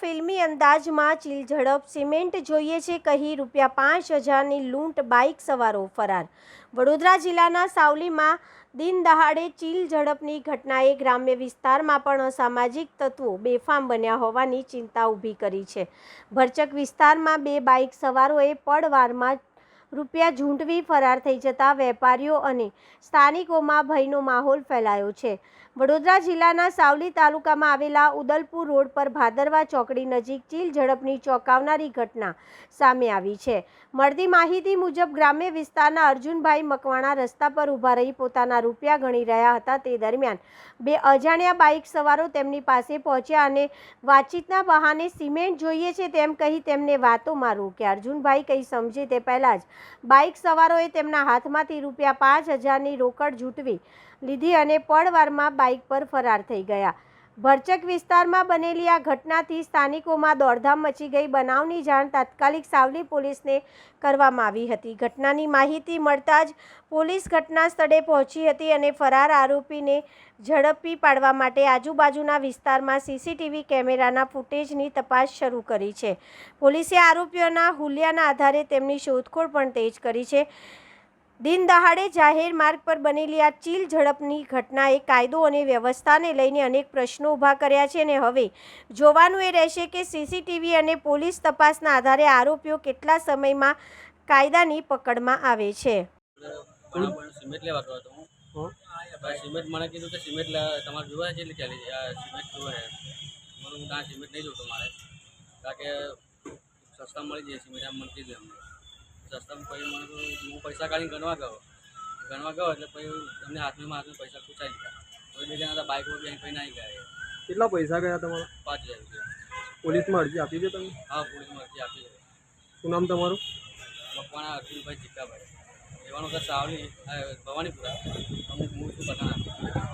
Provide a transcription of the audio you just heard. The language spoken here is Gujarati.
ફિલ્મી અંદાજમાં ચીલઝડપ સિમેન્ટ જોઈએ છે કહી ₹5,000ની લૂંટ, બાઇક સવારો ફરાર। વડોદરા જિલ્લાના સાવલીમાં દિન દહાડે ચીલઝડપની ઘટનાએ ગ્રામ્ય વિસ્તારમાં પણ અસામાજિક તત્વો બેફામ બન્યા હોવાની ચિંતા ઊભી કરી છે। ભરચક વિસ્તારમાં 2 બાઇક સવારોએ પળવારમાં રૂપિયા ઝૂંટવી ફરાર થઈ જતા વેપારીઓ અને સ્થાનિકોમાં ભયનો માહોલ ફેલાયો છે। વડોદરા જિલ્લાના સાવલી તાલુકામાં આવેલા ઉદલપુર રોડ પર ભાદરવા ચોકડી નજીક ચીલઝડપની ચોંકાવનારી ઘટના સામે આવી છે। મળતી માહિતી મુજબ ગ્રામ્ય વિસ્તારના અર્જુનભાઈ મકવાણા રસ્તા પર ઊભા રહી પોતાના રૂપિયા ગણી રહ્યા હતા। તે દરમિયાન 2 અજાણ્યા બાઇક સવારો તેમની પાસે પહોંચ્યા અને વાતચીતના બહાને સિમેન્ટ જોઈએ છે તેમ કહી તેમને વાતોમાં રોક્યા। અર્જુનભાઈ કંઈ સમજે તે પહેલાં જ બાઇક સવારોએ તેમના હાથમાંથી ₹5,000ની રોકડ ઝૂંટવી લીધી અને પળવારમાં બાઇક પર ફરાર થઈ ગયા। ભરચક વિસ્તારમાં બનેલી આ ઘટનાથી સ્થાનિકોમાં દોડધામ મચી ગઈ। બનાવની જાણ તાત્કાલિક સાવલી પોલીસને કરવામાં આવી હતી। ઘટનાની માહિતી મળતા જ પોલીસ ઘટના સ્થળે પહોંચી હતી અને ફરાર આરોપીને ઝડપી પાડવા માટે આજુબાજુના વિસ્તારમાં સીસીટીવી કેમેરાના ફૂટેજની તપાસ શરૂ કરી છે। પોલીસે આરોપીઓના હુલિયાના આધારે તેમની શોધખોળ પણ તેજ કરી છે। દિન દહાડે જાહેર માર્ગ પર બનેલી આ ચીલઝડપની ઘટનાએ કાયદો અને વ્યવસ્થાને લઈને અનેક પ્રશ્નો ઊભા કર્યા છે અને હવે જોવાનું એ રહેશે કે સીસીટીવી અને પોલીસ તપાસના આધારે આરોપીઓ કેટલા સમયમાં કાયદાની પકડમાં આવે છે। સિમેન્ટ લેવા ગયો હતો હું સિમેન્ટ મને કીધું કે સિમેન્ટ તમારે જોવા છે એટલે ચાલી સિમેન્ટ જોવે મને ના સિમેન્ટ નહીં જોતો મારે કારણ કે સસ્તા મળી જાય સિમેન્ટ આમ મને કીધું એમને સસ્તામાં પછી મને હું પૈસા કાઢીને ગણવા ગયો એટલે પછી એમને હાથમાં પૈસા પૂછાઈ દીધા કોઈ બે જણા બાઇક પર બેન કહીને આવી ગયા। કેટલા પૈસા ગયા તમારા? ₹5,000। પોલીસમાં અરજી આપી છે તમે? હા, પોલીસમાં અરજી આપી છે। શું નામ તમારું? મકવાણા અર્જુનભાઈ જીકાભાઈ। રહેવાનું તો સાવલી ભવાનીપુરા, અમુક હું છું પઠાણા।